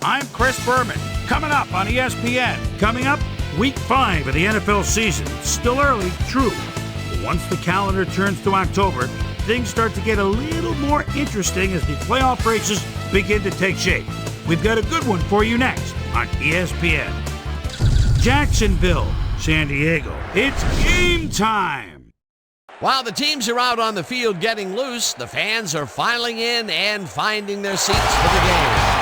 I'm Chris Berman. Coming up on ESPN. Coming up, Week 5 of the NFL season. Still early, true. But once the calendar turns to October, things start to get a little more interesting as the playoff races begin to take shape. We've got a good one for you next on ESPN. Jacksonville, San Diego. It's game time. While the teams are out on the field getting loose, the fans are filing in and finding their seats for the game.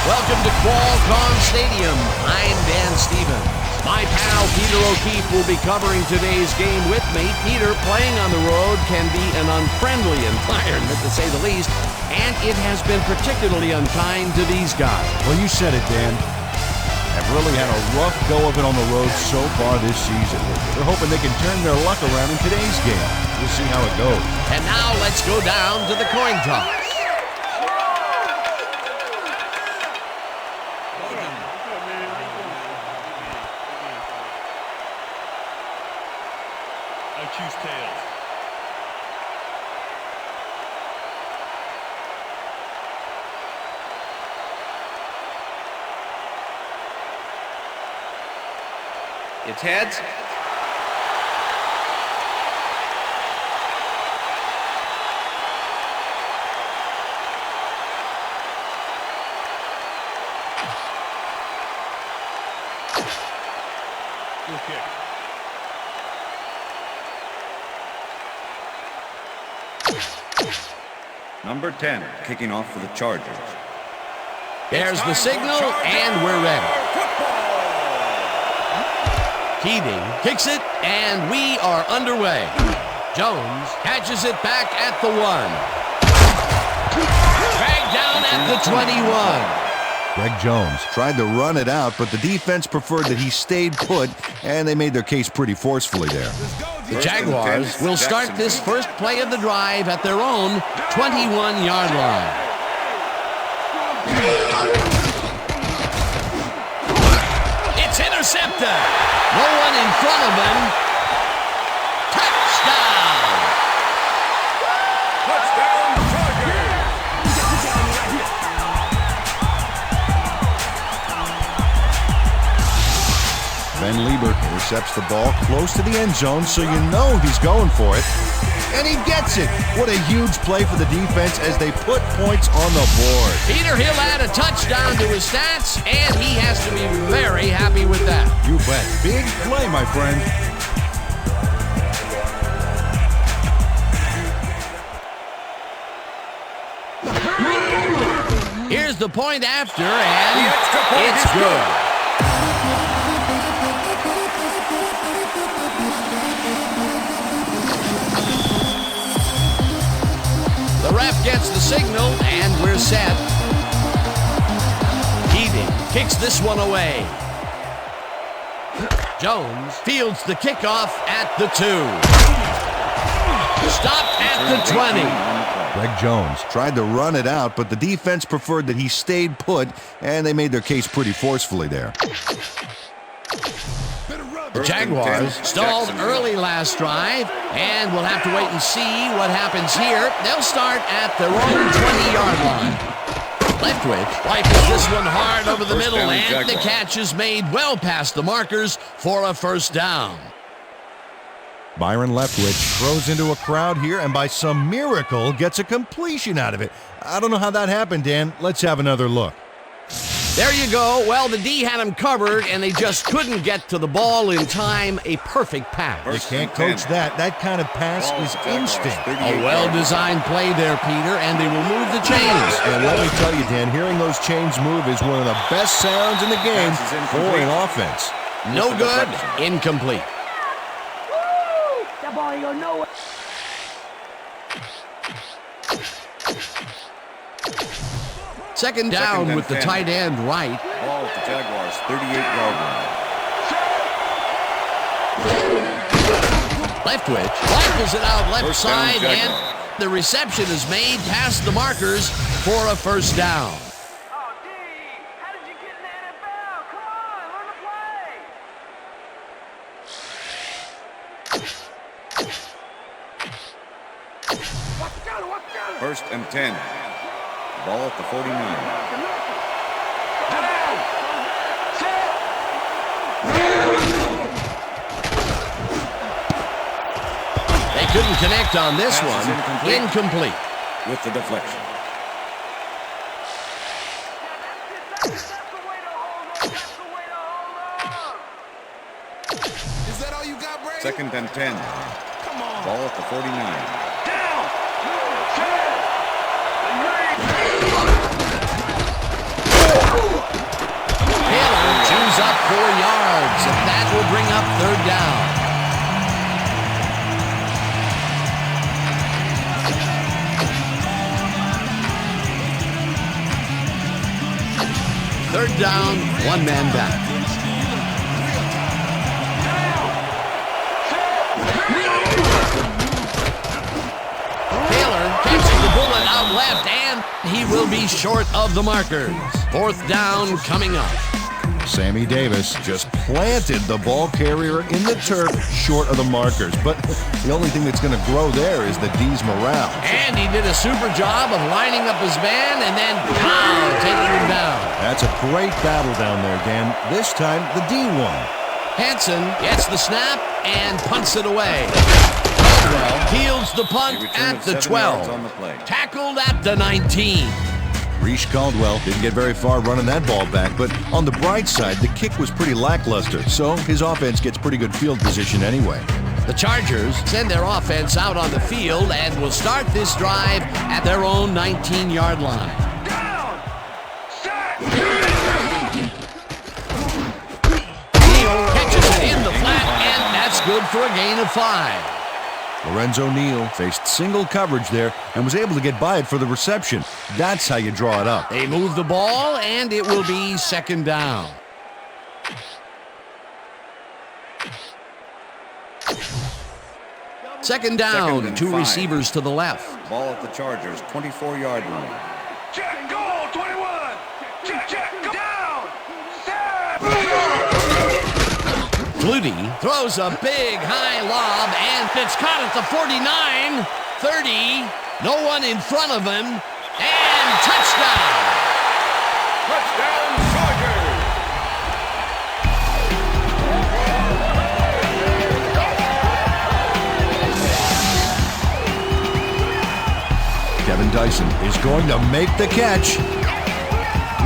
Welcome to Qualcomm Stadium. I'm Dan Stevens. My pal Peter O'Keefe will be covering today's game with me. Peter, playing on the road can be an unfriendly environment, to say the least, and it has been particularly unkind to these guys. Well, you said it, Dan. Have really had a rough go of it on the road so far this season. They're hoping they can turn their luck around in today's game. We'll see how it goes. And now let's go down to the coin toss. I choose tails. It's heads. Good kick. Number 10, kicking off for the Chargers. There's the signal, and we're ready. Keating kicks it, and we are underway. Jones catches it back at the 1. Dragged down at the 21. Greg Jones tried to run it out, but the defense preferred that he stayed put, and they made their case pretty forcefully there. The Jaguars will start this first play of the drive at their own 21-yard line. It's intercepted. No one in front of him. Touchdown! Touchdown, Chargers! Ben Liebert intercepts the ball close to the end zone, so you know he's going for it. And he gets it. What a huge play for the defense as they put points on the board. Peter, he'll add a touchdown to his stats, and he has to be very happy with that. You bet. Big play, my friend. Here's the point after, and it's good. The ref gets the signal, and we're set. Keating kicks this one away. Jones fields the kickoff at the 2. Stopped at the 20. Greg Jones tried to run it out, but the defense preferred that he stayed put, and they made their case pretty forcefully there. The Jaguars stalled early last drive, and we'll have to wait and see what happens here. They'll start at their own 20-yard line. Leftwich rifles this one hard over the middle, and the catch is made well past the markers for a first down. Byron Leftwich throws into a crowd here, and by some miracle gets a completion out of it. I don't know how that happened, Dan. Let's have another look. There you go. Well, the D had him covered, and they just couldn't get to the ball in time. A perfect pass. You can't coach that. That kind of pass is instinct. A well-designed play there, Peter, and they will move the chains. And let me tell you, Dan, hearing those chains move is one of the best sounds in the game for an offense. No good. Incomplete. That ball ain't going nowhere. Second down with the tight end right. Ball at the Jaguars, 38-yard line. Leftwich rifles it out left side, and the reception is made past the markers for a first down. Oh, D, how did you get in the NFL? Come on, learn to play. First and 10. Ball at the 49. They couldn't connect on this Pass is one. Incomplete. with the deflection. That's the way to hold up. That's the way to hold up. Is that all you got, Brady? 2nd and 10. Come on. Ball at the 49. Down. Taylor chews up 4 yards, and that will bring up 3rd down. Third down, 1 man back. Taylor catches the bullet out left, and he will be short of the markers. 4th down coming up. Sammy Davis just planted the ball carrier in the turf short of the markers. But the only thing that's going to grow there is the D's morale. And he did a super job of lining up his man and then pow, taking him down. That's a great battle down there, Dan. This time, the D won. Hansen gets the snap and punts it away. Caldwell fields the punt A return at of the 7 12. yards on the play. Tackled at the 19. Reese Caldwell didn't get very far running that ball back, but on the bright side, the kick was pretty lackluster, so his offense gets pretty good field position anyway. The Chargers send their offense out on the field and will start this drive at their own 19-yard line. Down. Set. Neal catches it in the flat, and that's good for a gain of 5. Lorenzo Neal faced single coverage there and was able to get by it for the reception. That's how you draw it up. They move the ball, and it will be 2nd down. Second down, 2nd and 2 5. receivers to the left. Ball at the Chargers' 24-yard line. Check. Goal. 21. Check. Go down. Set. Flutie throws a big high lob, and it's caught at the 49, 30, no one in front of him, and touchdown! Touchdown, Chargers. Kevin Dyson is going to make the catch.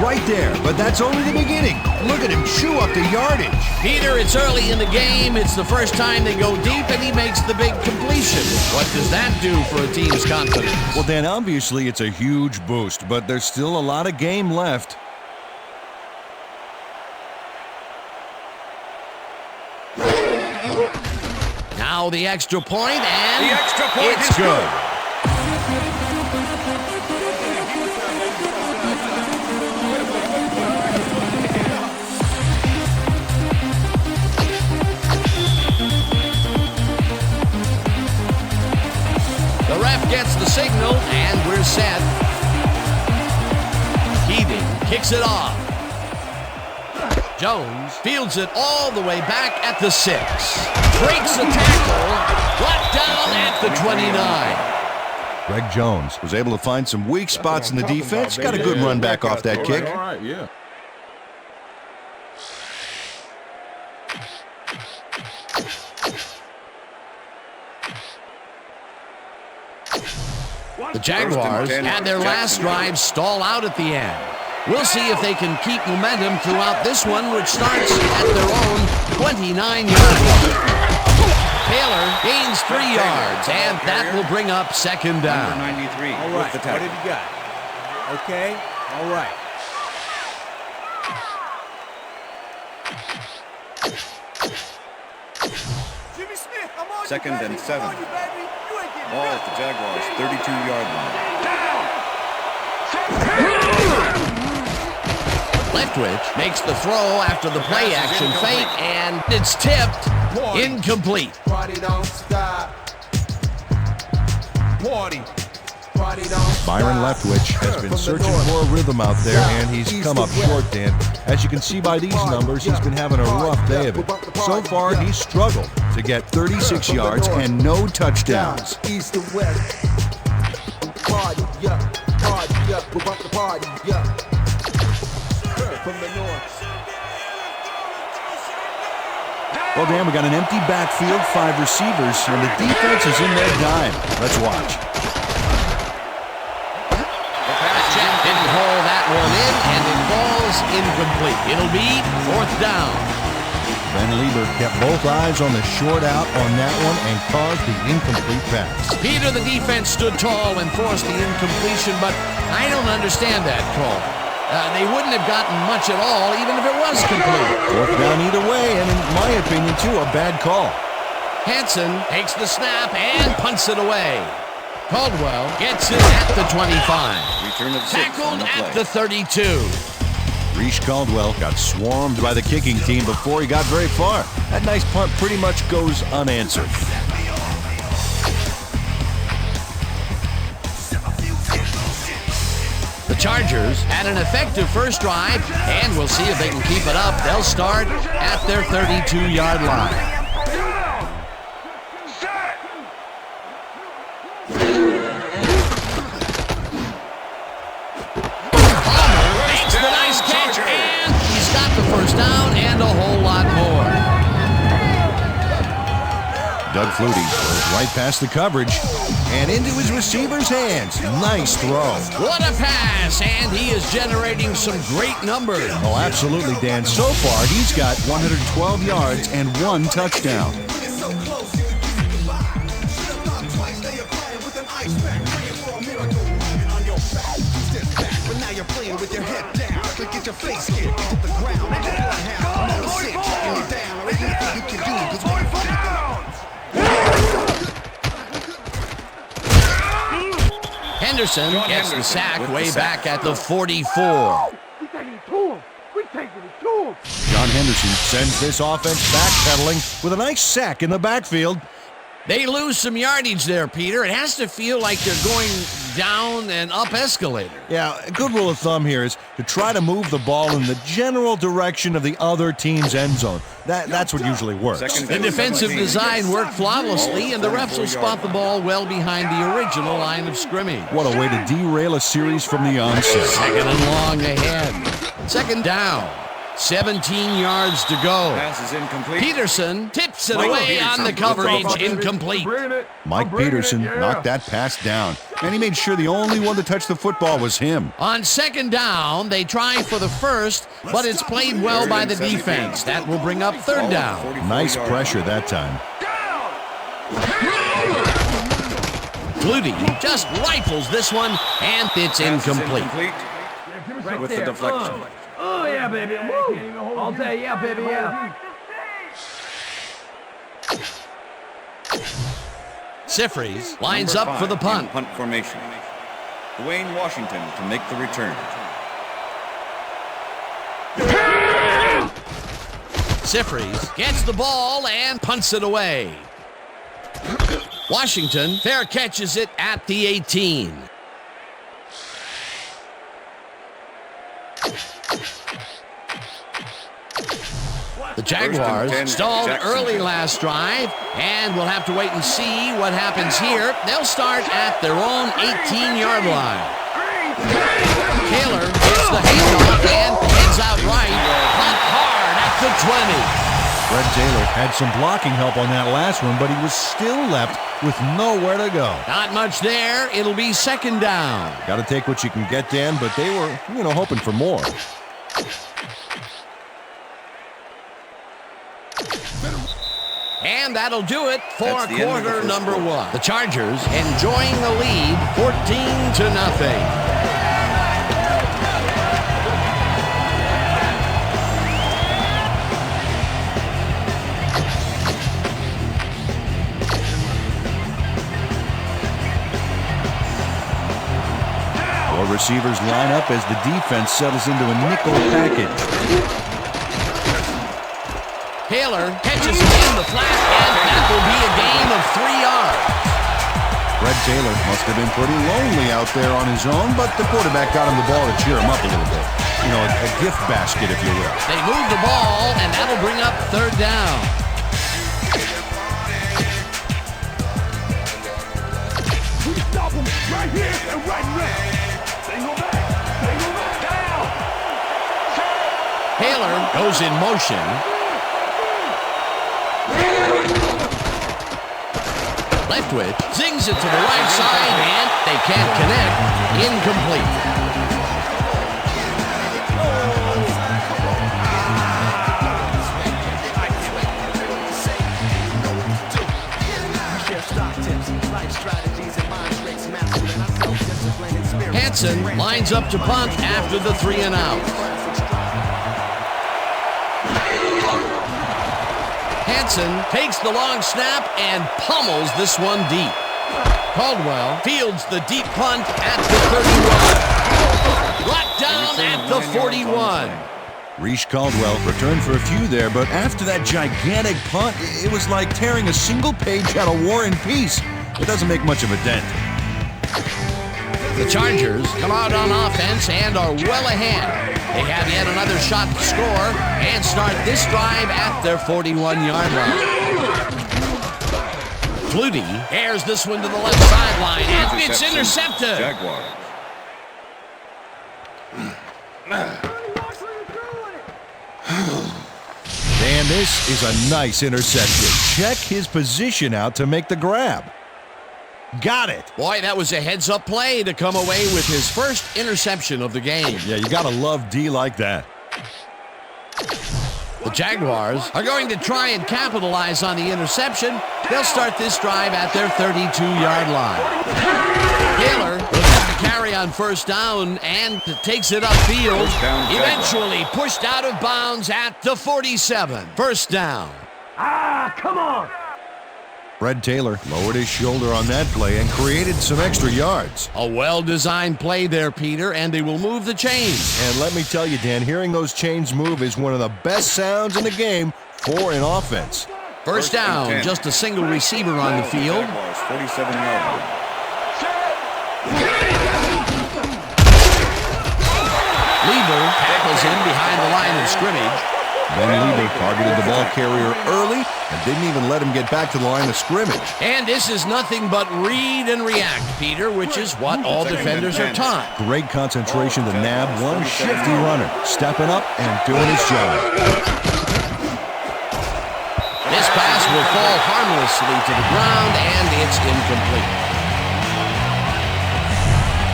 Right there, but that's only the beginning. Look at him chew up the yardage. Peter, it's early in the game. It's the first time they go deep, and he makes the big completion. What does that do for a team's confidence? Well, Dan, obviously it's a huge boost, but there's still a lot of game left. Now the extra point, and The extra point it's is good. The ref gets the signal, and we're set. Keating kicks it off. Jones fields it all the way back at the 6. Breaks a tackle, brought down at the 29. Greg Jones was able to find some weak spots in the defense. Got a good run back off that kick. All right, yeah. The Jaguars had their last drive stall out at the end. We'll see if they can keep momentum throughout this one, which starts at their own 29-yard line. Taylor gains 3 yards, and that will bring up 2nd Number down. 93 All with right, the what tackle. have you got? Okay, all right. Jimmy Smith, I'm on 2nd you, and baby. 7. I'm on you, baby. You ain't getting Ball at nothing. the Jaguars' 32-yard line. Leftwich makes the throw after the play action fake, and it's tipped incomplete. Party don't stop. Party. Party don't stop. Byron Leftwich has been searching for a rhythm out there, and he's come up short, Dan. As you can see by these numbers, he's been having a rough day of it. So far, he's struggled to get 36 yards and no touchdowns. East and west. Party, yeah. Party, yeah. We're about to party, yeah. From the north. Well, Dan, we got an empty backfield, 5 receivers, and the defense is in their dime. Let's watch. Didn't haul that one in, and it falls incomplete. It'll be 4th down. Ben Lieber kept both eyes on the short out on that one and caused the incomplete pass. Peter, the defense stood tall and forced the incompletion, but I don't understand that call. They wouldn't have gotten much at all, even if it was complete. 4th down either way, and in my opinion, too, a bad call. Hansen takes the snap and punts it away. Caldwell gets it at the 25. Return of 6 on Tackled the at play. the 32. Reese Caldwell got swarmed by the kicking team before he got very far. That nice punt pretty much goes unanswered. The Chargers had an effective first drive, and we'll see if they can keep it up. They'll start at their 32-yard line. Makes the nice catch, and he's got the first down and a whole lot more. Doug Flutie goes right past the coverage and into his receiver's hands. Nice throw. What a pass, and he is generating some great numbers. Oh, absolutely, Dan. So far, he's got 112 yards and 1 touchdown. Henderson gets the sack way back at the 44. We taking it to him. We taking it to him. John Henderson sends this offense backpedaling with a nice sack in the backfield. They lose some yardage there, Peter. It has to feel like they're going down and up escalator. Yeah, a good rule of thumb here is to try to move the ball in the general direction of the other team's end zone. That's what usually works. The defensive design worked flawlessly, and the refs will spot the ball well behind the original line of scrimmage. What a way to derail a series from the onset. 2nd and long ahead. 2nd down. 17 yards to go. Pass is incomplete. Peterson tips it away on the coverage. Incomplete. Mike Peterson knocked that pass down, and he made sure the only one to touch the football was him. On 2nd down, they try for the first, but it's played well by the defense. That will bring up 3rd down. Nice pressure that time. Flutie just rifles this one, and it's Pass is incomplete. with the deflection. Oh, yeah, baby. Woo. All day, yeah, baby, yeah. Sifries lines Number up for the 5 punt. in punt formation. Dwayne Washington to make the return. Sifries gets the ball and punts it away. Washington fair catches it at the 18. The Jaguars stalled early last drive, and we'll have to wait and see what happens here. They'll start at their own 18-yard line. Taylor gets the handoff and heads out right. Punt hard at the 20. Fred Taylor had some blocking help on that last one, but he was still left with nowhere to go. Not much there. It'll be 2nd down. Got to take what you can get, Dan, but they were, hoping for more. And that'll do it for That's the end of the quarter first number quarter. 1. The Chargers enjoying the lead 14-0. Four receivers line up as the defense settles into a nickel package. Taylor catches it in the flat, and that will be a gain of 3 yards. Fred Taylor must have been pretty lonely out there on his own, but the quarterback got him the ball to cheer him up a little bit. A gift basket, if you will. They move the ball, and that'll bring up 3rd down. We stop him right here and right now. Single back. Down. Taylor goes in motion. Leftwich zings it to the right side, and they can't connect. Incomplete. Hansen lines up to punt after the 3-and-out. Hansen takes the long snap and pummels this one deep. Caldwell fields the deep punt at the 31. Brought down at the 41. Reese Caldwell returned for a few there, but after that gigantic punt, it was like tearing a single page out of War and Peace. It doesn't make much of a dent. The Chargers come out on offense and are well ahead. They have yet another shot to score and start this drive at their 41-yard line. Flutie airs this one to the left sideline, and it's intercepted. Jaguars. And this is a nice interception. Check his position out to make the grab. Got it. Boy, that was a heads-up play to come away with his first interception of the game. Yeah, you gotta love D like that. The Jaguars are going to try and capitalize on the interception. They'll start this drive at their 32-yard line. Taylor looks to carry on first down and takes it upfield. Eventually pushed out of bounds at the 47. First down. Come on. Fred Taylor lowered his shoulder on that play and created some extra yards. A well-designed play there, Peter, and they will move the chains. And let me tell you, Dan, hearing those chains move is one of the best sounds in the game for an offense. First down, just a single receiver on the field. 47-yard line. Lieber tackles in behind the line of scrimmage. Ben Lieber targeted the ball carrier early and didn't even let him get back to the line of scrimmage. And this is nothing but read and react, Peter, which is what all defenders are taught. Great concentration to nab one shifty runner, stepping up and doing his job. This pass will fall harmlessly to the ground, and it's incomplete.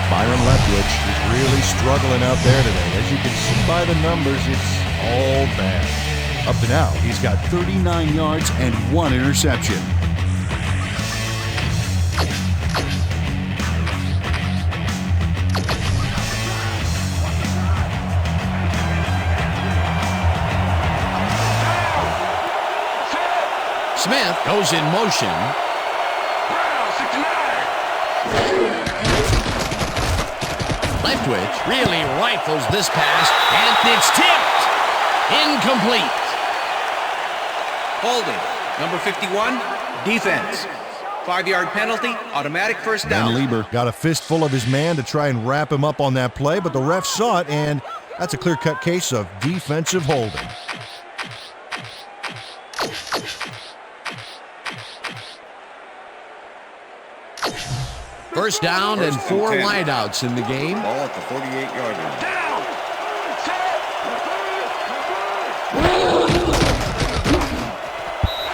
Byron Leftwich is really struggling out there today. As you can see by the numbers, it's all bad. Up to now, he's got 39 yards and 1 interception. Smith goes in motion. Leftwich really rifles this pass, and it's tipped. Incomplete. Holding. Number 51, defense. 5-yard penalty, automatic first down. Ben Lieber got a fistful of his man to try and wrap him up on that play, but the ref saw it, and that's a clear-cut case of defensive holding. First down and 4 wideouts in the game. Ball at the 48-yard line.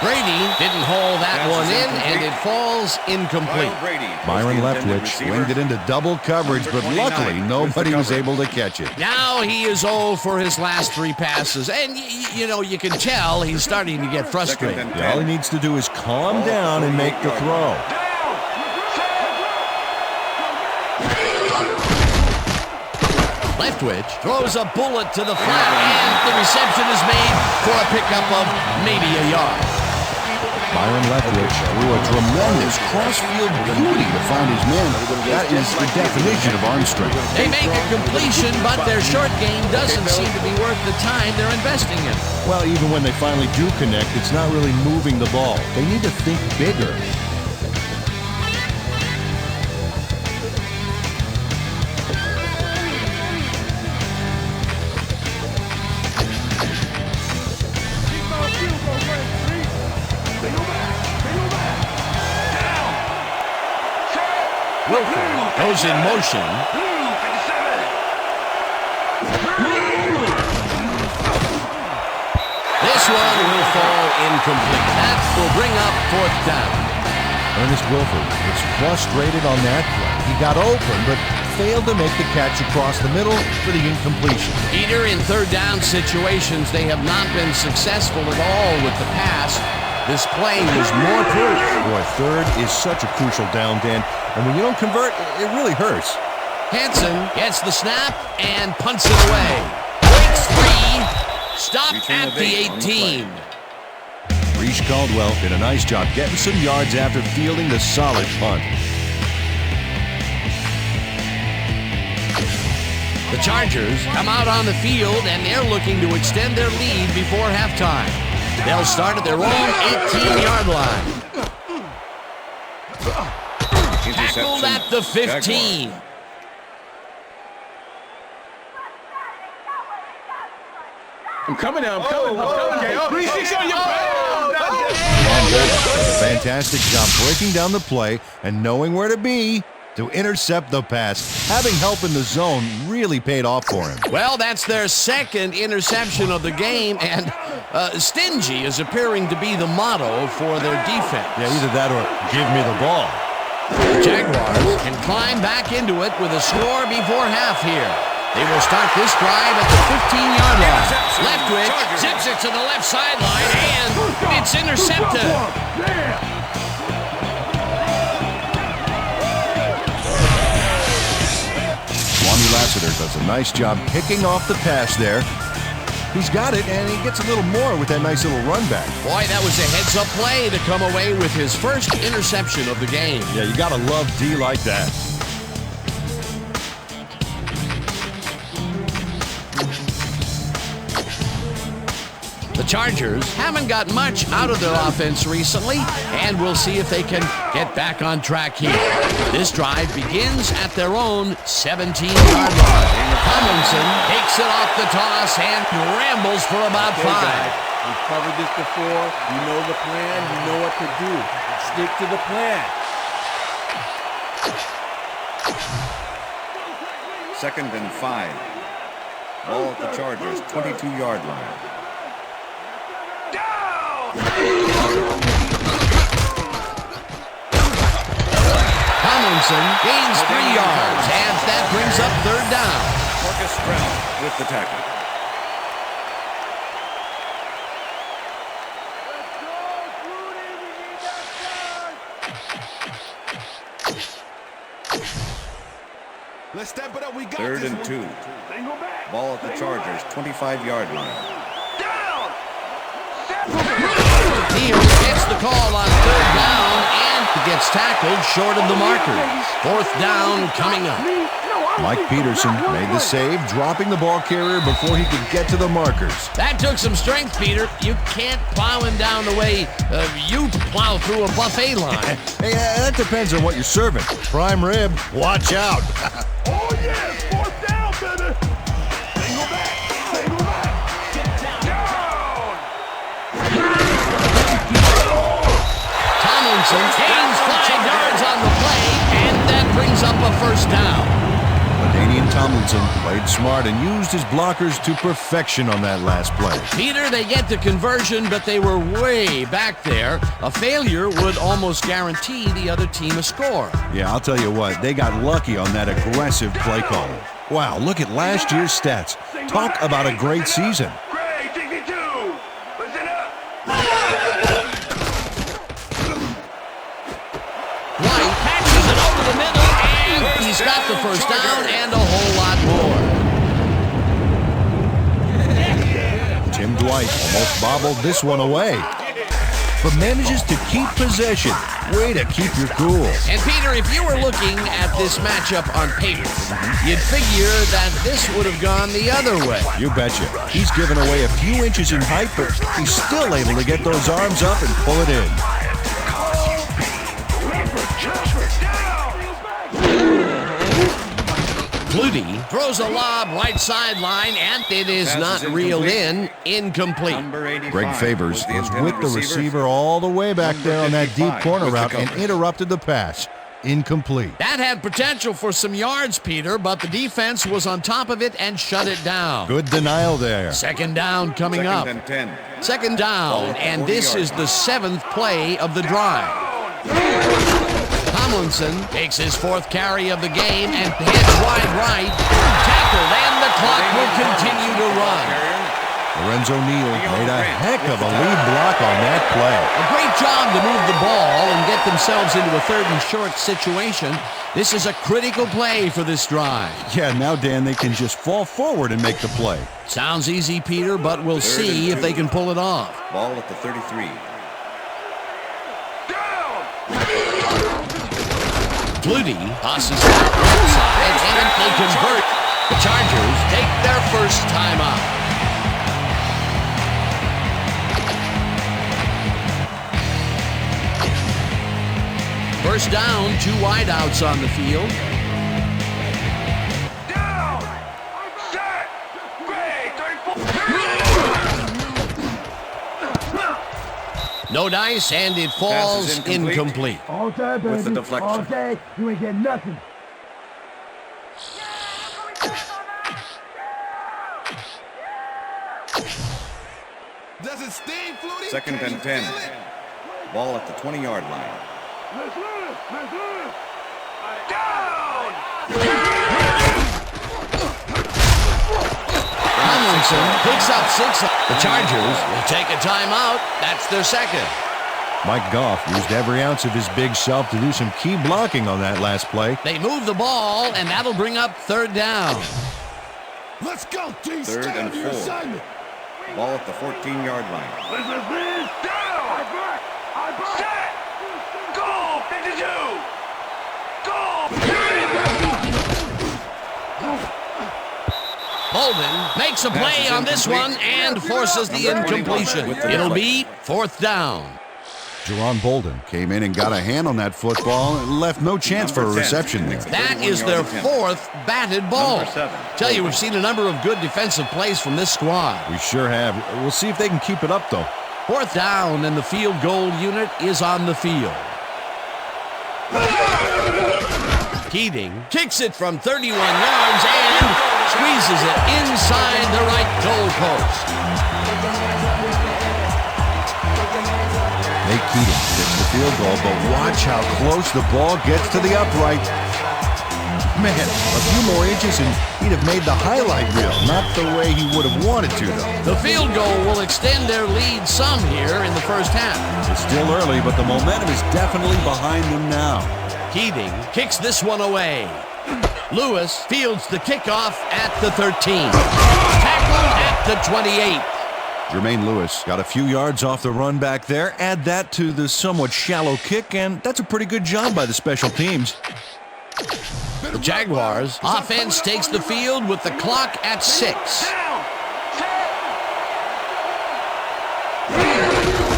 Brady didn't haul that one in, and it falls incomplete. Byron Leftwich winged it into double coverage, but luckily nobody was able to catch it. Now he is 0 for his last 3 passes, and you know, you can tell he's starting to get frustrated. Yeah, all he needs to do is calm down and make the throw. Leftwich throws a bullet to the flat, and the reception is made for a pickup of maybe a yard. Byron Leftwich threw a tremendous cross-field beauty to find his man. That is the definition of arm strength. They make a completion, but their short game doesn't seem to be worth the time they're investing in. Well, even when they finally do connect, it's not really moving the ball. They need to think bigger. Wilford goes in motion. This one will fall incomplete. That will bring up 4th down. Ernest Wilford is frustrated on that play. He got open, but failed to make the catch across the middle for the incompletion. Peter, in third down situations, they have not been successful at all with the pass. This play was more proof. Boy, third is such a crucial down, Dan. And when you don't convert, it really hurts. Hansen gets the snap and punts it away. Breaks free. Stop Return at of the 8 on the 18. Reese Caldwell did a nice job getting some yards after fielding the solid punt. The Chargers come out on the field, and they're looking to extend their lead before halftime. They'll start at their own 18-yard line. Tackled at the 15. Jaguars. I'm coming now. I'm coming. Okay. 3-6 on your Does a fantastic job breaking down the play and knowing where to be to intercept the pass. Having help in the zone really paid off for him. Well, that's their second interception of the game, and stingy is appearing to be the motto for their defense. Yeah, either that or give me the ball. The Jaguars can climb back into it with a score before half here. They will start this drive at the 15-yard line. Leftwich zips it to the left sideline, and it's intercepted. Swami Lassiter does a nice job picking off the pass there. He's got it, and he gets a little more with that nice little run back. Boy, that was a heads-up play to come away with his first interception of the game. Yeah, you got to love D like that. The Chargers haven't got much out of their offense recently, and we'll see if they can get back on track here. This drive begins at their own 17-yard line. Tomlinson takes it off the toss and rambles for about 5. We've covered this before. You know the plan. You know what to do. Stick to the plan. 2nd and 5. Ball at the Chargers' 22-yard line. Tomlinson gains 3 yards, and that brings up 3rd down. Marcus Stroud with the tackle. Let's step it up. We got 3rd and 2. Ball at the Chargers' 25-yard line. Fields gets the call on 3rd down and gets tackled short of the markers. 4th down coming up. Mike Peterson made the save, dropping the ball carrier before he could get to the markers. That took some strength, Peter. You can't plow him down the way you plow through a buffet line. Hey, that depends on what you're serving. Prime rib, watch out. Oh, yes! 4th down, baby! Single back! Single back! Get down! Tomlinson gains 5 yards on the play, and that brings up a 1st down. Danian Tomlinson played smart and used his blockers to perfection on that last play. Peter, they get the conversion, but they were way back there. A failure would almost guarantee the other team a score. Yeah, I'll tell you what, they got lucky on that aggressive play call. Wow, look at last year's stats. Talk about a great season. Gray, 62! Listen up! White patches it over the middle, and he's got the 1st down and a whole lot more. Tim Dwight almost bobbled this one away, but manages to keep possession. Way to keep your cool. And Peter, if you were looking at this matchup on paper, you'd figure that this would have gone the other way. You betcha. He's given away a few inches in height, but he's still able to get those arms up and pull it in. Flutie throws a lob right sideline, and it is Pass not is reeled incomplete. incomplete. Number 85 Greg Favors was was intended with the receiver all the way back Number there on that deep 55 corner was the route and coverage. interrupted the pass. Incomplete. That had potential for some yards, Peter, but the defense was on top of it and shut it down. Good denial there. 2nd down coming 2nd up. and 10. 2nd down, and this is the 7th play of the drive. Tomlinson takes his 4th carry of the game and hits wide right. Tackled, and the clock will continue to run. Lorenzo Neal made a heck of a lead block on that play. A great job to move the ball and get themselves into a 3rd and short situation. This is a critical play for this drive. Yeah, now, Dan, they can just fall forward and make the play. Sounds easy, Peter, but we'll see if they can pull it off. Ball at the 33. Flutie passes out left side, and they convert. The Chargers take their first timeout. First down, 2 wideouts on the field. Down! Set! Great! 34! No dice, and it falls Pass is incomplete. All day, baby. With the deflection. All day, you ain't getting nothing. Does it sting, Flutie? 2nd and 10. Ball at the 20-yard line. Down! Tomlinson picks up 6. The Chargers will take a timeout. That's their 2nd. Mike Goff used every ounce of his big self to do some key blocking on that last play. They move the ball, and that'll bring up 3rd down. Let's go, T. 3rd and 4. Ball at the 14-yard line. Down! Set! Go! 52! Go! Bolden makes a play on this one and forces the incompletion. It'll be 4th down. Jerron Bolden came in and got a hand on that football and left no chance for a reception there. That is their 4th batted ball. Tell you, we've seen a number of good defensive plays from this squad. We sure have. We'll see if they can keep it up, though. 4th down, and the field goal unit is on the field. Keating kicks it from 31 yards and squeezes it inside the right goal post. Nate Keating gets the field goal, but watch how close the ball gets to the upright. Man, a few more inches and he'd have made the highlight reel. Not the way he would have wanted to, though. The field goal will extend their lead some here in the first half. It's still early, but the momentum is definitely behind them now. Keating kicks this one away. Lewis fields the kickoff at the 13. Tackled at the 28. Jermaine Lewis got a few yards off the run back there. Add that to the somewhat shallow kick, and that's a pretty good job by the special teams. The Jaguars offense takes the field with the clock at 6.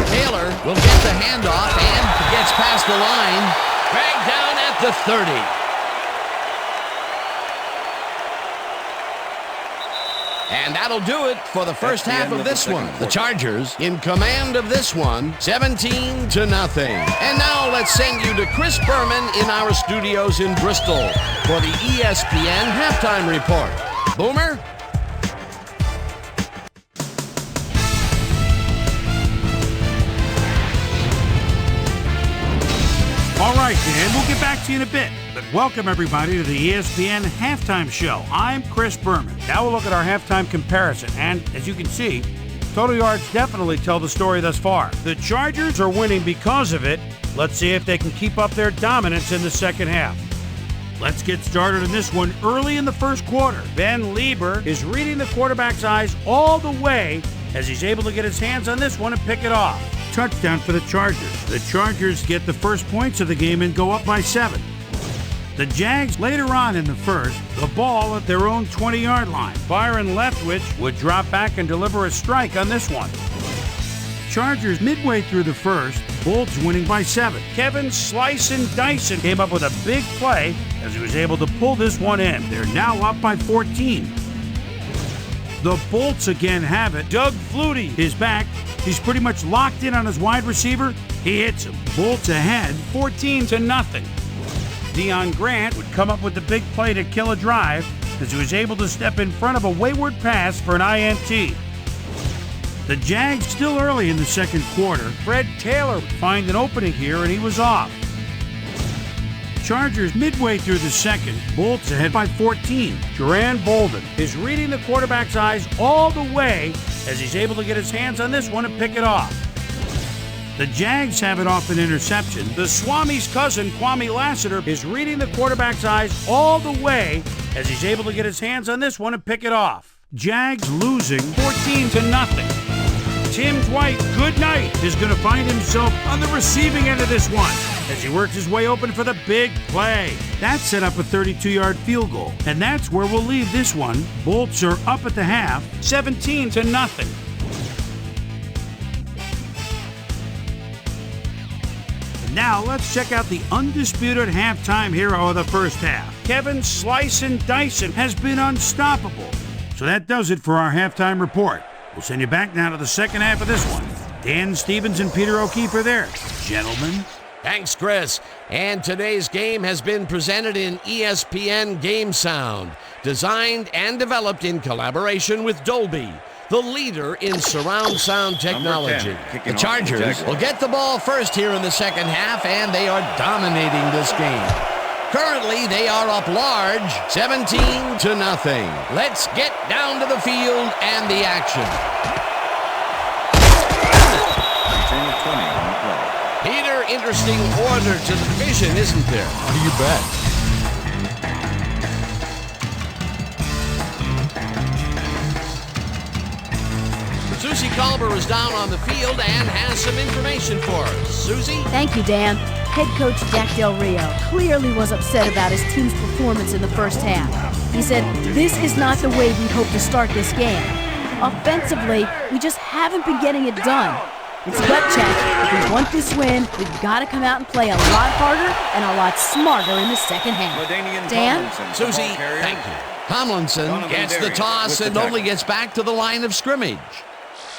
Taylor will get the handoff and gets past the line. Dragged down at the 30. And that'll do it for the first half of this one. The Chargers in command of this one, 17-0. And now let's send you to Chris Berman in our studios in Bristol for the ESPN Halftime Report. Boomer? All right, Dan, we'll get back to you in a bit. But welcome, everybody, to the ESPN Halftime Show. I'm Chris Berman. Now we'll look at our halftime comparison. And as you can see, total yards definitely tell the story thus far. The Chargers are winning because of it. Let's see if they can keep up their dominance in the second half. Let's get started in this one early in the first quarter. Ben Lieber is reading the quarterback's eyes all the way as he's able to get his hands on this one and pick it off. Touchdown for the Chargers. The Chargers get the first points of the game and go up by 7. The Jags later on in the first, the ball at their own 20-yard line. Byron Leftwich would drop back and deliver a strike on this one. Chargers midway through the first, Bolts winning by 7. Kevin Slice and Dyson came up with a big play as he was able to pull this one in. They're now up by 14. The Bolts again have it. Doug Flutie is back. He's pretty much locked in on his wide receiver. He hits him. Bolts ahead, 14-0. Deion Grant would come up with the big play to kill a drive as he was able to step in front of a wayward pass for an INT. The Jags still early in the second quarter. Fred Taylor would find an opening here, and he was off. Chargers midway through the second. Bolts ahead by 14. Duran Bolden is reading the quarterback's eyes all the way as he's able to get his hands on this one and pick it off. The Jags have it off an interception. The Swami's cousin, Kwame Lassiter, is reading the quarterback's eyes all the way as he's able to get his hands on this one and pick it off. Jags losing 14-0. Tim Dwight, good night, is going to find himself on the receiving end of this one as he works his way open for the big play. That set up a 32-yard field goal, and that's where we'll leave this one. Bolts are up at the half, 17-0. Now let's check out the undisputed halftime hero of the first half. Kevin Slice and Dyson has been unstoppable. So that does it for our halftime report. We'll send you back now to the second half of this one. Dan Stevens and Peter O'Keefe are there. Gentlemen. Thanks, Chris. And today's game has been presented in ESPN Game Sound, designed and developed in collaboration with Dolby, the leader in surround sound technology. The Chargers will get the ball first here in the second half, and they are dominating this game. Currently, they are up large, 17-0. Let's get down to the field and the action. Return of 20 on the play. Peter, interesting order to the division, isn't there? You bet. Susie Culber is down on the field and has some information for us. Susie? Thank you, Dan. Head coach Jack Del Rio clearly was upset about his team's performance in the first half. He said, "This is not the way we hope to start this game. Offensively, we just haven't been getting it done. It's gut check. If we want this win, we've got to come out and play a lot harder and a lot smarter in the second half." Dan? Susie, thank you. Tomlinson gets the toss and only gets back to the line of scrimmage.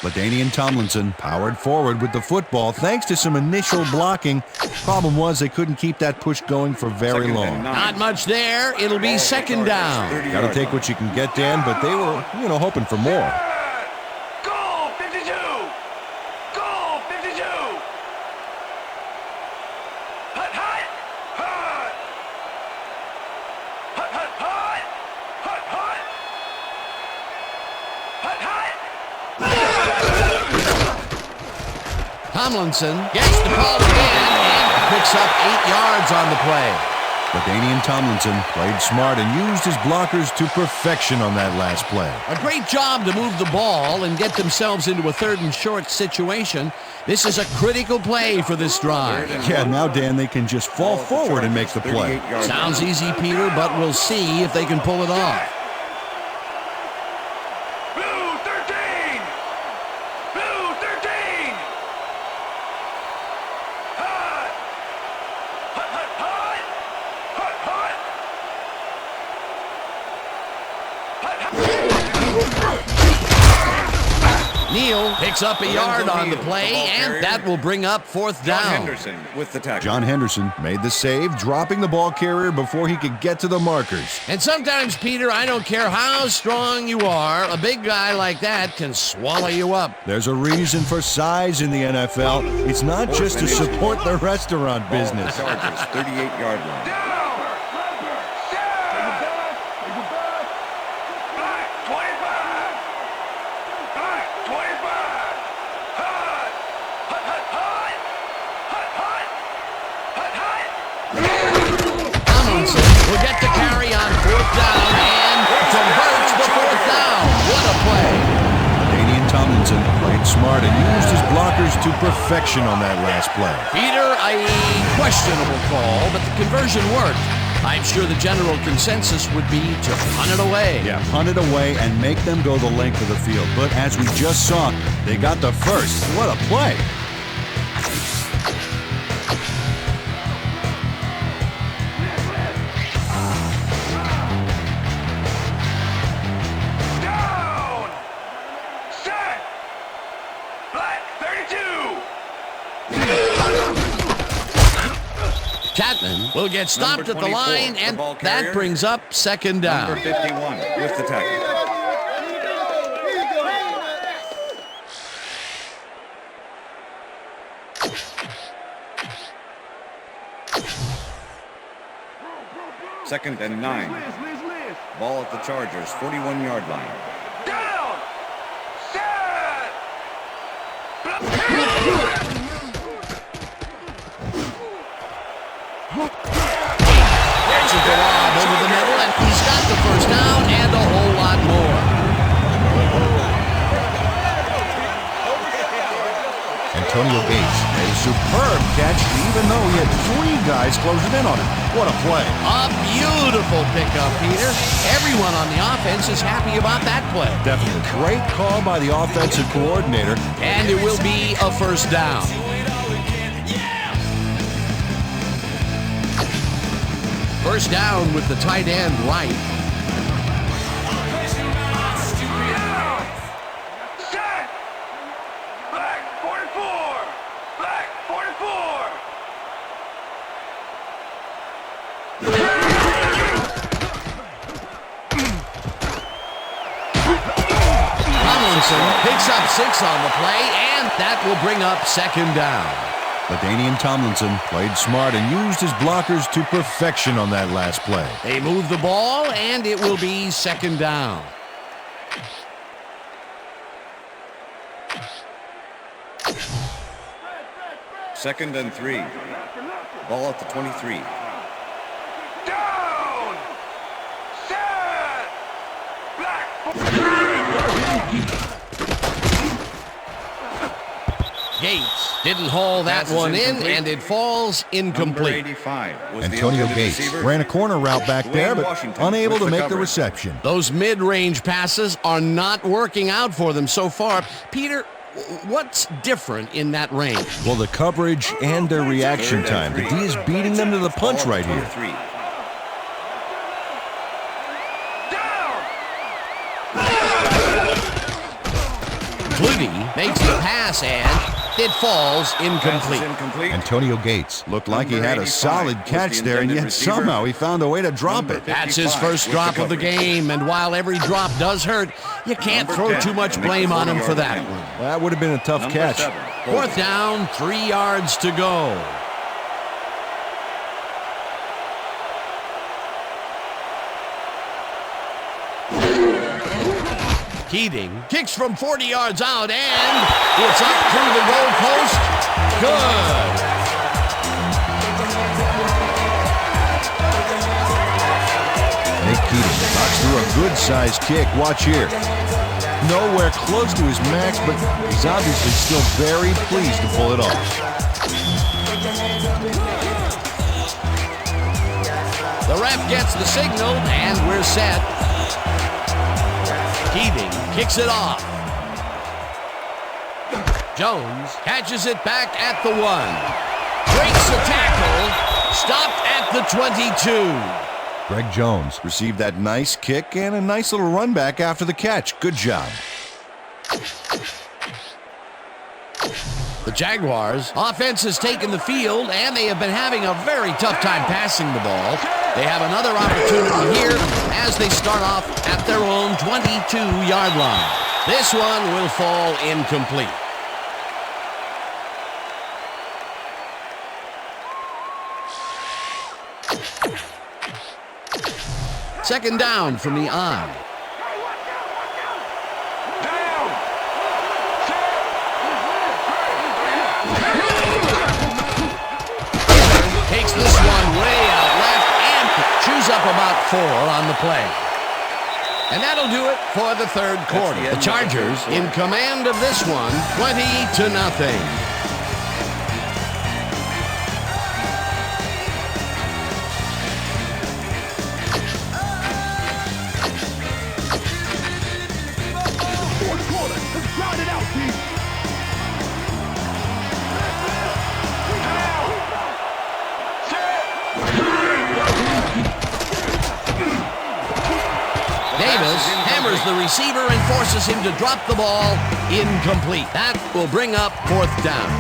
LaDainian Tomlinson powered forward with the football thanks to some initial blocking. Problem was they couldn't keep that push going for very long. Not much there. It'll be second down. Got to take what you can get, Dan, but they were, hoping for more. Goal 52! Goal 52! Hut, hut! Hut! Hut, hut, hut! Hut, hut! Hut, hut! Tomlinson gets the ball again and picks up 8 yards on the play. LaDainian Tomlinson played smart and used his blockers to perfection on that last play. A great job to move the ball and get themselves into a 3rd and short situation. This is a critical play for this drive. Yeah, now, Dan, they can just fall forward and make the play. Sounds easy, Peter, but we'll see if they can pull it off. Blue 13! Blue 13! Hut! Hut, hut, hut! Hut, hut! Neal picks up a yard on the play, and that will bring up 4th down. John Henderson with the tackle. John Henderson made the save, dropping the ball carrier before he could get to the markers. And sometimes, Peter, I don't care how strong you are, a big guy like that can swallow you up. There's a reason for size in the NFL. It's not just to support the restaurant business. Chargers, 38-yard line. Down! Back 25! Back 25! Hut! Hut, hut, hut! Hut, hut! Hut, hut! Tomlinson will get the carry on 4th down and converts the 4th down. What a play. LaDainian Tomlinson played smart and used his blockers to perfection on that last play. Peter, a questionable call, but the conversion worked. I'm sure the general consensus would be to punt it away. Yeah, punt it away and make them go the length of the field. But as we just saw, they got the first. What a play. Down! Set! Black 32! Chapman will get stopped Number at the 24, line, the and ball that carrier. brings up 2nd down. Number 51 with the tackle. 2nd and 9. Ball at the Chargers, 41-yard line. Down! Set! Catches the lob over the middle, and he's got the first down and a whole lot more. Antonio Gates made a superb catch, even though he had 3 guys closing in on him. What a play. A beautiful pickup, Peter. Everyone on the offense is happy about that play. Definitely a great call by the offensive coordinator. And it will be a first down. First down with the tight end right. Set! Black 44! Black 44! Tomlinson picks up 6 on the play, and that will bring up second down. LaDainian Tomlinson played smart and used his blockers to perfection on that last play. They move the ball, and it will be second down. Second and 3. Ball at the 23. Down! Set! Black Gates didn't haul that Pass is one in, incomplete. and it falls Number incomplete. 85 was the Antonio intended Gates receiver. ran a corner route back there, but Washington unable with to the make the coverage. reception. Those mid-range passes are not working out for them so far. Peter, what's different in that range? Well, the coverage and their reaction time. The D is beating them to the punch right here. 23. Flutie makes the pass, and it falls Pass is incomplete. incomplete. Antonio Gates looked like he Number had a 85 solid was catch the there, and intended yet receiver. somehow he found a way to drop Number it. That's his 55 first with drop the of the coverage. game, and while every drop does hurt, you can't Number throw 10 too much will make blame the on him 40-yard for that line. one. That would have been a tough Number catch. 7. Fourth down, 3 yards to go. Keating kicks from 40 yards out, and it's up through the goal post. Good. Nick Keating knocks through a good-sized kick. Watch here. Nowhere close to his max, but he's obviously still very pleased to pull it off. The ref gets the signal, and we're set. Keating kicks it off. Jones catches it back at the 1. Breaks the tackle. Stopped at the 22. Greg Jones received that nice kick and a nice little run back after the catch. Good job. The Jaguars offense has taken the field, and they have been having a very tough time passing the ball. They have another opportunity here as they start off at their own 22-yard line. This one will fall incomplete. Second down from the I. Takes this one way out left and chews up about 4 on the play. And that'll do it for the third quarter. The Chargers in command of this one, 20-0. Davis hammers the receiver and forces him to drop the ball. Incomplete. That will bring up fourth down.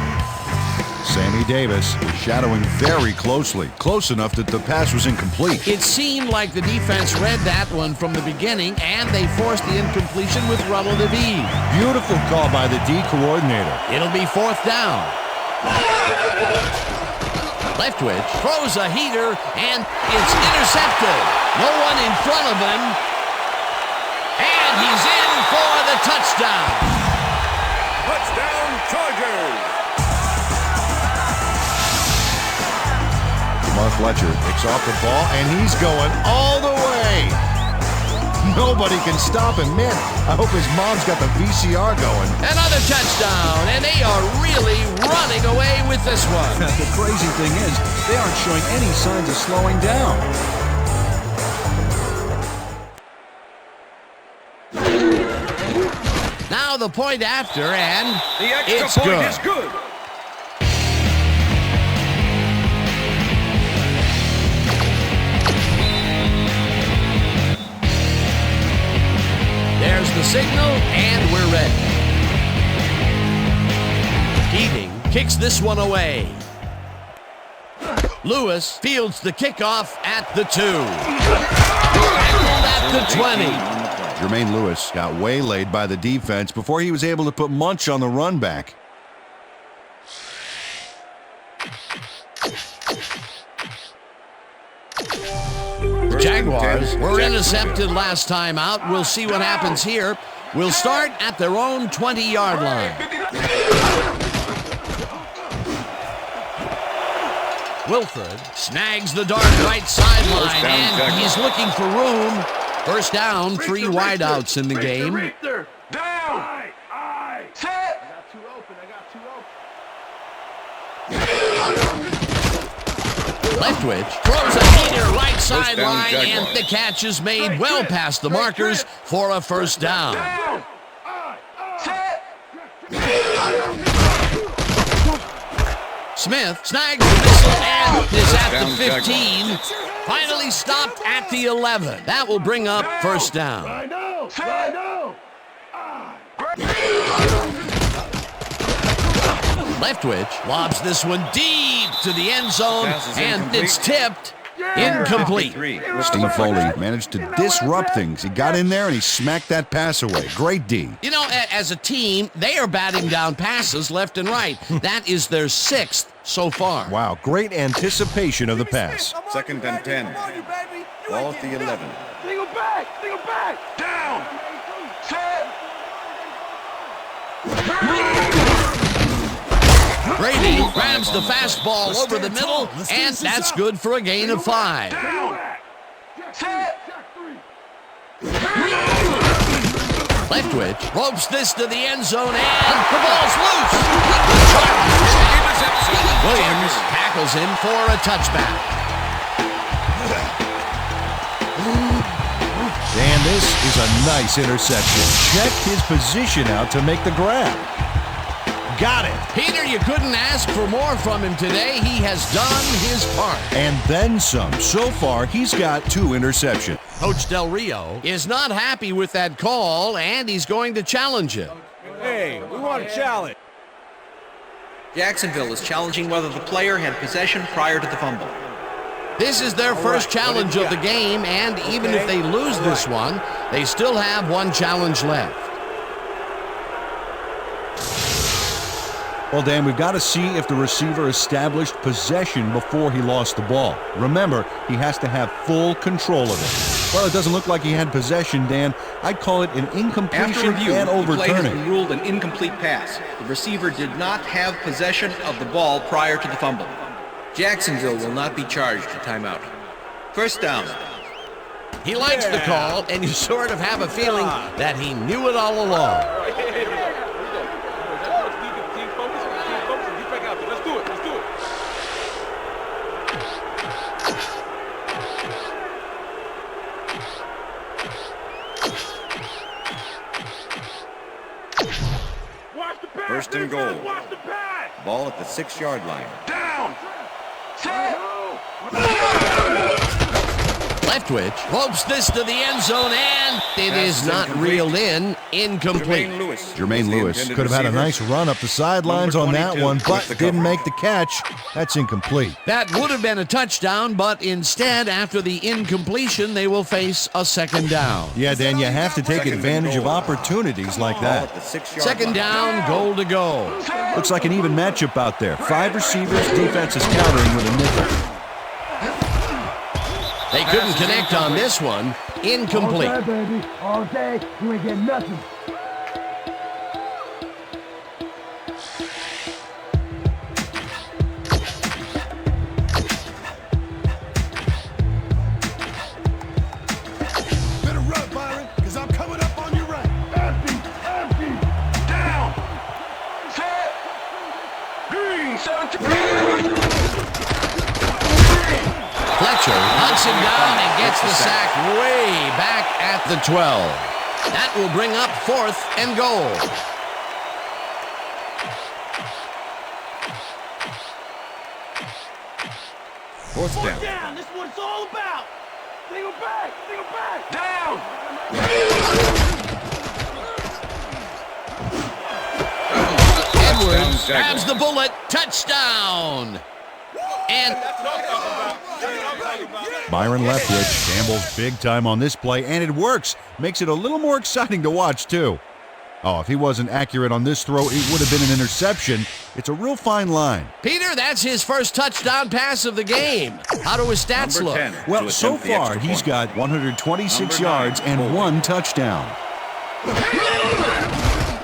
Sammy Davis was shadowing very closely, close enough that the pass was incomplete. It seemed like the defense read that one from the beginning, and they forced the incompletion with relative ease. Beautiful call by the D coordinator. It'll be fourth down. Leftwich throws a heater, and it's intercepted. No one in front of him. And he's in for the touchdown. Touchdown, Chargers! Lamar Fletcher picks off the ball, and he's going all the way. Nobody can stop him. Man, I hope his mom's got the VCR going. Another touchdown, and they are really running away with this one. The crazy thing is, they aren't showing any signs of slowing down. Now the point after, and The extra it's point good. is good. There's the signal, and we're ready. Keating kicks this one away. Lewis fields the kickoff at the 2. Tackled at the 20. Jermaine Lewis got waylaid by the defense before he was able to put Munch on the run back. Jaguars were intercepted last time out. We'll see what happens here. We'll start at their own 20-yard line. Wilford snags the dark right sideline, and he's looking for room. First down, 3 wideouts in the game. Down! Set! Leftwich throws a heater right sideline, and the catch is made well past the markers for a first down. Smith snags the missile and is at the 15. Finally stopped at the 11. That will bring up first down. Leftwich lobs this one deep to the end zone, and it's tipped. Incomplete. Steve Foley managed to disrupt things. He got in there and he smacked that pass away. Great D. You know, as a team, they are batting down passes left and right. That is their 6th so far. Wow, great anticipation of the pass. Second and 10. Ball at the 11. Single back! Single back! Down! Set! Brady grabs the fastball over the middle, and that's good for a gain of 5. Leftwich ropes this to the end zone, and the ball's loose. Williams tackles him for a touchback. And this is a nice interception. Checked his position out to make the grab. Got it. Peter, you couldn't ask for more from him today. He has done his part. And then some. So far, he's got 2 interceptions. Coach Del Rio is not happy with that call, and he's going to challenge it. Hey, we want a challenge. Jacksonville is challenging whether the player had possession prior to the fumble. This is their first challenge of the game, and even if they lose this one, they still have 1 challenge left. Well, Dan, we've got to see if the receiver established possession before he lost the ball. Remember, he has to have full control of it. Well, it doesn't look like he had possession, Dan. I'd call it an incompletion After review, and the play has overturning. been ruled an incomplete pass. The receiver did not have possession of the ball prior to the fumble. Jacksonville will not be charged a timeout. First down. He likes the call, and you sort of have a feeling that he knew it all along. First and goal. Ball at the 6-yard line. Down! Set! twitch. Ropes this to the end zone, and it is not reeled in. Incomplete. Jermaine Lewis could have had a nice run up the sidelines on that one, but didn't make the catch. That's incomplete. That would have been a touchdown, but instead, after the incompletion, they will face a second down. Yeah, Dan, you have to take advantage of opportunities like that. Second down, goal to go. Looks like an even matchup out there. 5 receivers, defense is countering with a nickel. They couldn't connect on this one. Incomplete. All day, baby. All day. You ain't getting nothing. Better run, Byron, because I'm coming up on your right. Empty. Down. Set. Green. 17. Fletcher hunts him down and gets the sack way back at the 12. That will bring up 4th and goal. Fourth down. Down. This is what it's all about. Single back. Down. Edwards grabs the bullet. Touchdown. And Byron Leftwich gambles big time on this play, and it works. Makes it a little more exciting to watch, too. Oh, if he wasn't accurate on this throw, it would have been an interception. It's a real fine line. Peter, that's his first touchdown pass of the game. How do his stats look? Well, so far, he's got 126 yards and 1 touchdown.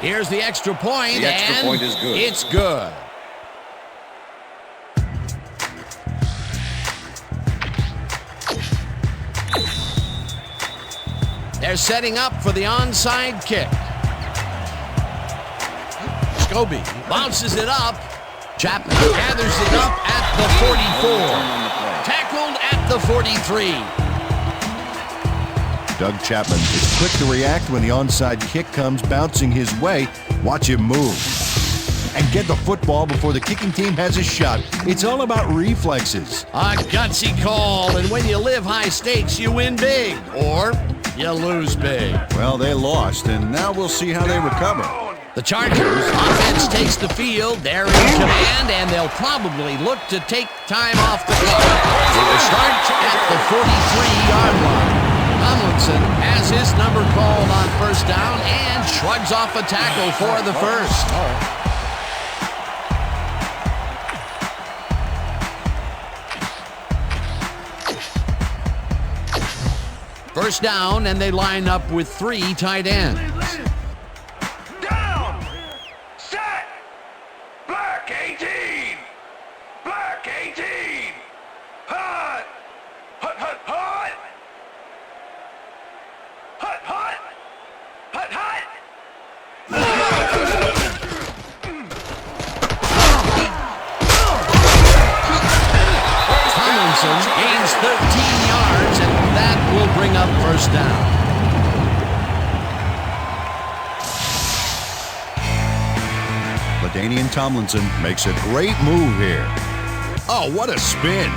Here's the extra point, The extra and point is good. It's good. They're setting up for the onside kick. Scobie bounces it up. Chapman gathers it up at the 44. Tackled at the 43. Doug Chapman is quick to react when the onside kick comes bouncing his way. Watch him move and get the football before the kicking team has a shot. It's all about reflexes. A gutsy call, and when you live high stakes, you win big, or you lose big. Well, they lost, and now we'll see how they recover. The Chargers offense takes the field. They're in command, and they'll probably look to take time off the clock. They will start at the 43-yard line. Tomlinson has his number called on first down and shrugs off a tackle for the first. First down, and they line up with 3 tight ends. Down. Set. Black 18. Black 18. Hut. Hut, hut, hut. Hut, hut. Hut, hut. Tomlinson gains 13 yards, and that will bring up first down. LaDainian Tomlinson makes a great move here. Oh, what a spin.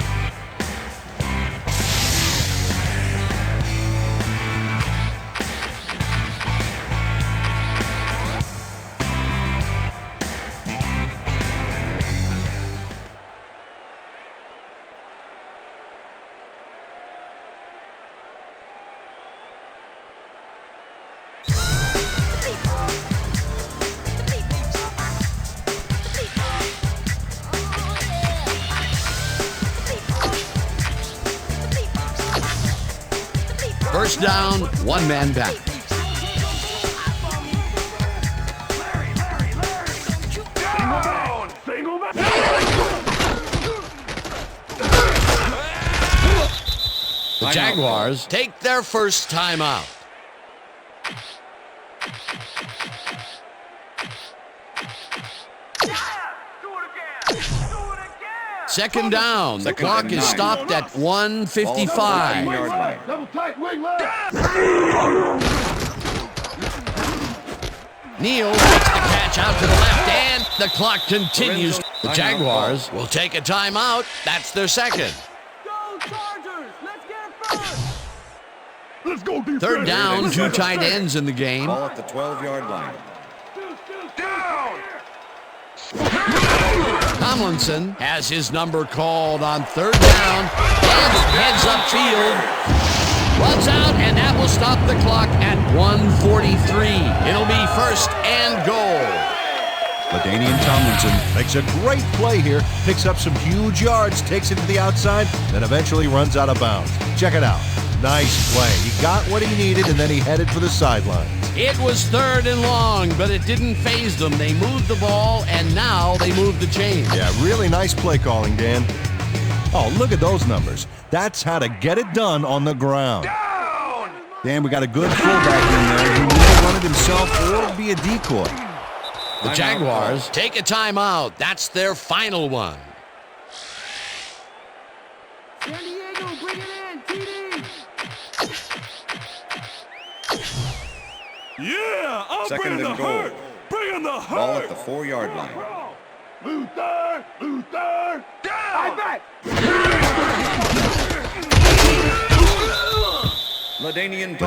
First down, one man back. Down. Single back. The Jaguars take their first timeout. Second down. The clock is stopped at 1:55. Double tight wing left. Neal makes the catch out to the left, and the clock continues. The Jaguars will take a timeout. That's their second. Go Chargers! Let's get it first. Let's go defense. Third down, 2 tight ends in the game. Ball at the 12-yard line. Down. Tomlinson has his number called on third down and heads upfield. Runs out, and that will stop the clock at 1:43. It'll be first and goal. LaDainian Tomlinson makes a great play here, picks up some huge yards, takes it to the outside, then eventually runs out of bounds. Check it out. Nice play. He got what he needed, and then he headed for the sidelines. It was third and long, but it didn't faze them. They moved the ball, and now they moved the chains. Yeah, really nice play calling, Dan. Oh, look at those numbers. That's how to get it done on the ground. Down. Dan, we got a good fullback in there who may run it himself or be a decoy. The Jaguars take a timeout. That's their final one. San Diego, bring it in, TD. Yeah, I'll Second bring in the and goal. hurt. Bring in the hurt. Ball at the 4-yard line. Luther. Down. LaDainian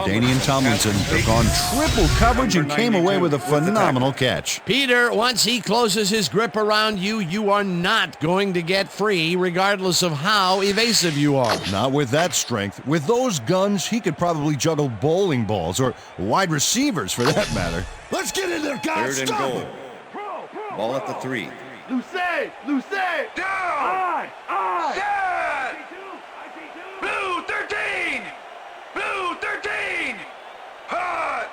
Tomlinson took on triple coverage and came away with a phenomenal catch. Peter, once he closes his grip around you, you are not going to get free, regardless of how evasive you are. Not with that strength. With those guns, he could probably juggle bowling balls or wide receivers for that matter. Let's get in there, guys. Third and goal. Ball at the 3. Luce. Down. Set. Blue 13. Blue 13. Hot.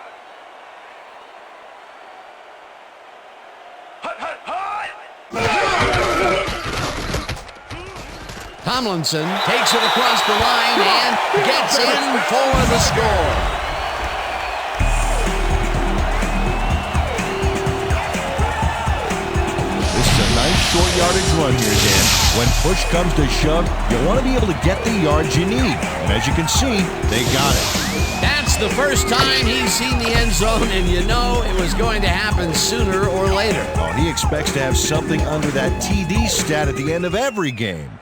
Tomlinson takes it across the line and gets in for the score. This is a nice short yardage run here, Dan. When push comes to shove, you want to be able to get the yards you need. And as you can see, they got it. That's the first time he's seen the end zone, and you know it was going to happen sooner or later. Oh, he expects to have something under that TD stat at the end of every game.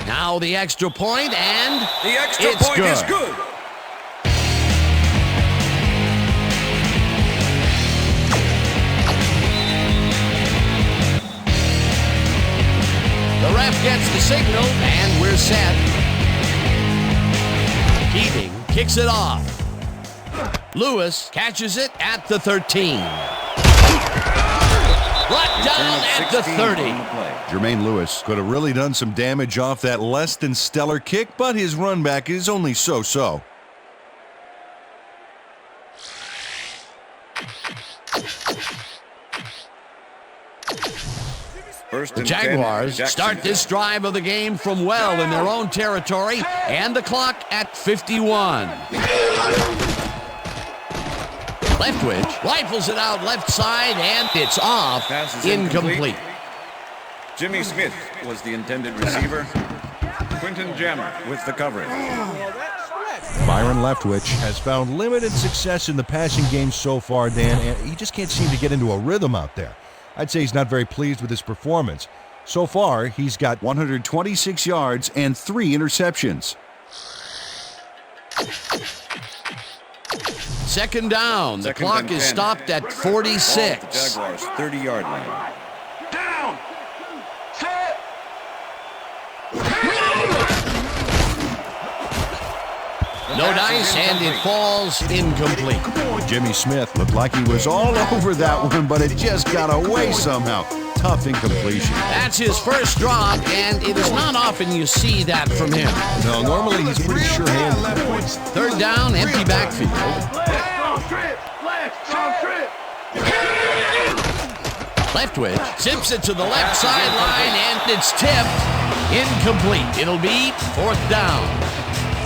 Now the extra point, and The extra it's point is good. The ref gets the signal, and we're set. Keating kicks it off. Lewis catches it at the 13. Brought down at the 30. Jermaine Lewis could have really done some damage off that less than stellar kick, but his run back is only so-so. The Jaguars start this drive of the game from well in their own territory, and the clock at 51. Leftwich rifles it out left side, and it's off. Pass is Incomplete. Jimmy Smith was the intended receiver. Quinton Jammer with the coverage. Byron Leftwich has found limited success in the passing game so far, Dan, and he just can't seem to get into a rhythm out there. I'd say he's not very pleased with his performance. So far, he's got 126 yards and 3 interceptions. Second down. The clock is stopped at 46. Jaguars 30-yard line. Down. Set. No dice, and it falls incomplete. Jimmy Smith looked like he was all over that one, but it just got away somehow. Tough incompletion. That's his first drop, and it is not often you see that from him. No, normally he's pretty sure-handed. Third down, empty backfield. Leftwich zips it to the left sideline, and it's tipped. Incomplete. It'll be fourth down.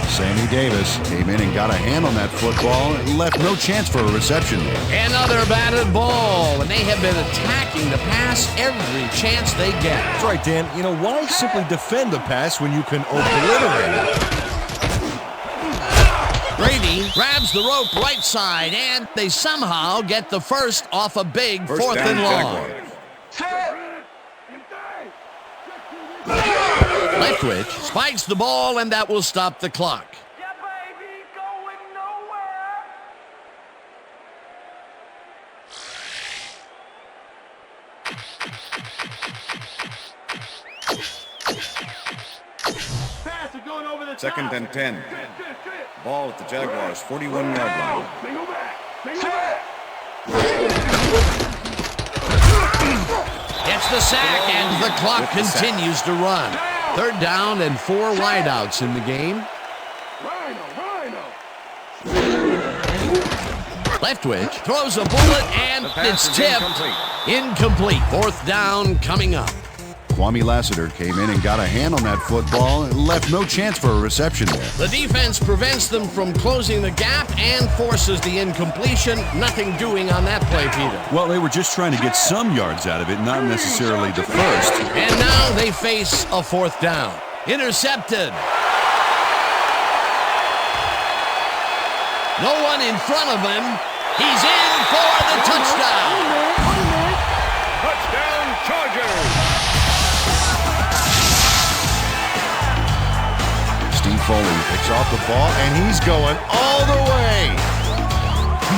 Sammy Davis came in and got a hand on that football and left no chance for a reception there. Another batted ball, and they have been attacking the pass every chance they get. That's right, Dan. You know, why simply defend the pass when you can obliterate it? Brady grabs the rope right side, and they somehow get the first off a big First fourth down, and long. Jaguars. Leftwich spikes the ball, and that will stop the clock. Yeah, baby, going nowhere. Pass it going over the Second top. and 10. Ball at the Jaguars' 41-yard line. Single back. Single back. Gets the sack, and the clock With the sack. continues to run. Third down and 4 wideouts in the game. Rhino. Leftwich throws a bullet, and The pass it's is tipped. Incomplete. Fourth down coming up. Kwame Lassiter came in and got a hand on that football and left no chance for a reception there. The defense prevents them from closing the gap and forces the incompletion. Nothing doing on that play, Peter. Well, they were just trying to get some yards out of it, not necessarily the first. And now they face a fourth down. Intercepted. No one in front of him. He's in for the touchdown. Touchdown, Chargers. Steve Foley picks off the ball, and he's going all the way.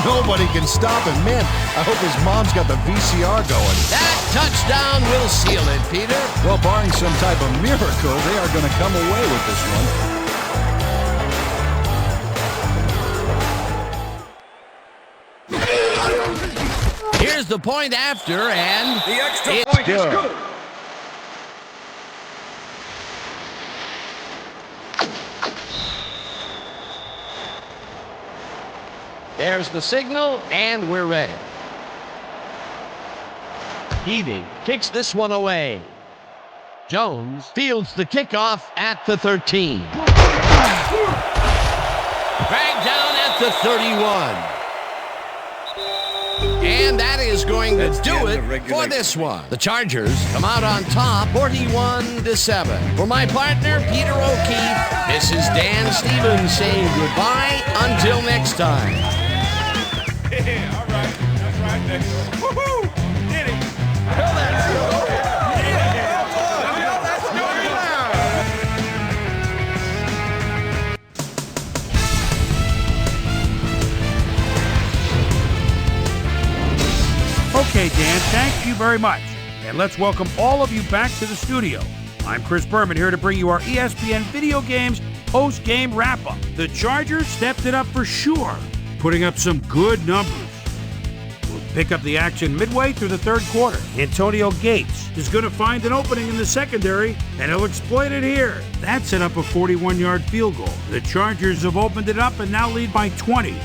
Nobody can stop him. Man, I hope his mom's got the VCR going. That touchdown will seal it, Peter. Well, barring some type of miracle, they are going to come away with this one. Here's the point after, and The extra it's point is good. good. There's the signal, and we're ready. Heaving kicks this one away. Jones fields the kickoff at the 13. Dragged down at the 31. And that is going to That's the do end it of for regulation. this one. The Chargers come out on top, 41-7. For my partner, Peter O'Keefe, this is Dan Stevens saying goodbye until next time. Yeah, all right. That's right there. Woohoo! Did it. Okay, Dan, thank you very much. And let's welcome all of you back to the studio. I'm Chris Berman here to bring you our ESPN Video Games post-game wrap-up. The Chargers stepped it up for sure, putting up some good numbers. We'll pick up the action midway through the third quarter. Antonio Gates is going to find an opening in the secondary, and he'll exploit it here. That set up a 41-yard field goal. The Chargers have opened it up and now lead by 20.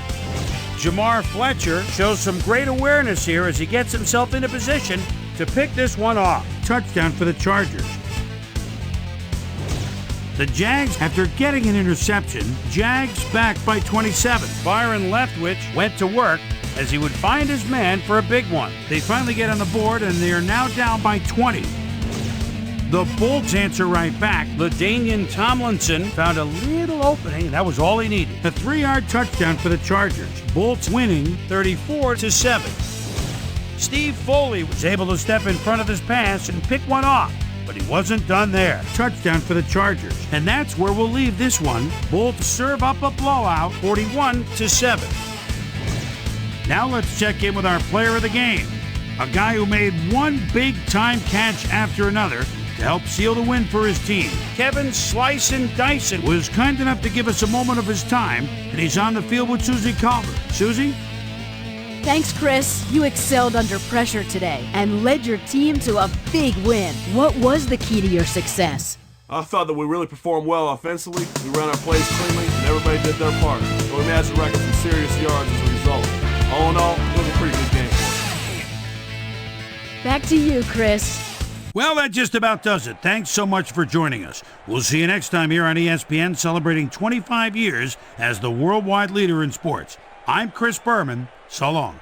Jamar Fletcher shows some great awareness here as he gets himself into position to pick this one off. Touchdown for the Chargers. The Jags, after getting an interception, Jags back by 27. Byron Leftwich went to work as he would find his man for a big one. They finally get on the board and they are now down by 20. The Bolts answer right back. LaDainian Tomlinson found a little opening, and that was all he needed. A 3-yard touchdown for the Chargers. Bolts winning 34-7. Steve Foley was able to step in front of this pass and pick one off, but he wasn't done there. Touchdown for the Chargers. And that's where we'll leave this one. Bolts serve up a blowout, 41-7. Now let's check in with our player of the game, a guy who made one big-time catch after another to help seal the win for his team. Kevin Slice and Dyson was kind enough to give us a moment of his time, and he's on the field with Susie Calvert. Susie? Thanks, Chris. You excelled under pressure today and led your team to a big win. What was the key to your success? I thought that we really performed well offensively. We ran our plays cleanly, and everybody did their part. So we managed to rack up some serious yards as a result. All in all, it was a pretty good game for us. Back to you, Chris. Well, that just about does it. Thanks so much for joining us. We'll see you next time here on ESPN, celebrating 25 years as the worldwide leader in sports. I'm Chris Berman. So long.